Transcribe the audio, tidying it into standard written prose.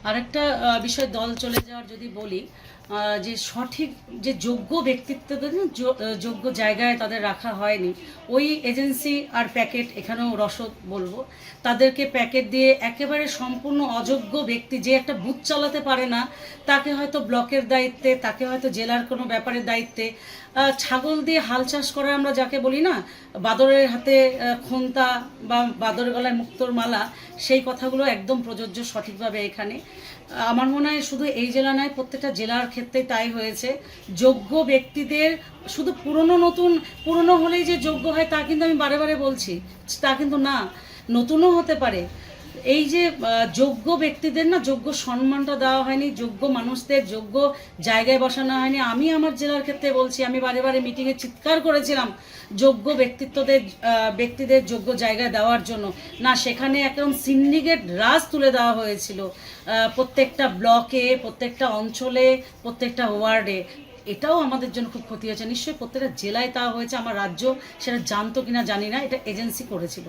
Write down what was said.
আরেকটা বিষয় দল চলে যাওয়ার যদি বলি, যে সঠিক যে যোগ্য ব্যক্তিত্বদের না যোগ্য জায়গায় তাদের রাখা হয়নি। ওই এজেন্সি আর প্যাকেট, এখানেও রসদ বলবো, তাদেরকে প্যাকেট দিয়ে একেবারে সম্পূর্ণ অযোগ্য ব্যক্তি, যে একটা বুথ চালাতে পারে না, তাকে হয়তো ব্লকের দায়িত্বে, তাকে হয়তো জেলার কোনো ব্যাপারের দায়িত্বে, ছাগল দিয়ে হাল চাষ করা আমরা যাকে বলি না, বাদরের হাতে খোন্তা বা বাদরের গলায় মুক্তোর মালা, সেই কথাগুলো একদম প্রযোজ্য সঠিকভাবে এখানে। আমার মনে হয় শুধু এই জেলা নয়, প্রত্যেকটা জেলার ক্ষেত্রে তাই হয়েছে। যোগ্য ব্যক্তিদের শুধু পুরনো হলেই যে যোগ্য হয় তা কিন্তু আমি বারে বারে বলছি, তা কিন্তু না, নতুনও হতে পারে। এই যে যোগ্য ব্যক্তিদের না যোগ্য সম্মানটা দেওয়া হয়নি, যোগ্য মানুষদের যোগ্য জায়গায় বসানো হয়নি। আমি আমার জেলার ক্ষেত্রে বলছি, আমি বারে বারে মিটিংয়ে চিৎকার করেছিলাম যোগ্য ব্যক্তিদের যোগ্য জায়গায় দেওয়ার জন্য। না, সেখানে একদম সিন্ডিকেট রাজ তুলে দেওয়া হয়েছিল প্রত্যেকটা ব্লকে, প্রত্যেকটা অঞ্চলে, প্রত্যেকটা ওয়ার্ডে। এটাও আমাদের জন্য খুব ক্ষতি হয়েছে। নিশ্চয়ই প্রত্যেকটা জেলায় তা হয়েছে, আমার রাজ্য সেটা জানতো কিনা জানি না, এটা এজেন্সি করেছিল।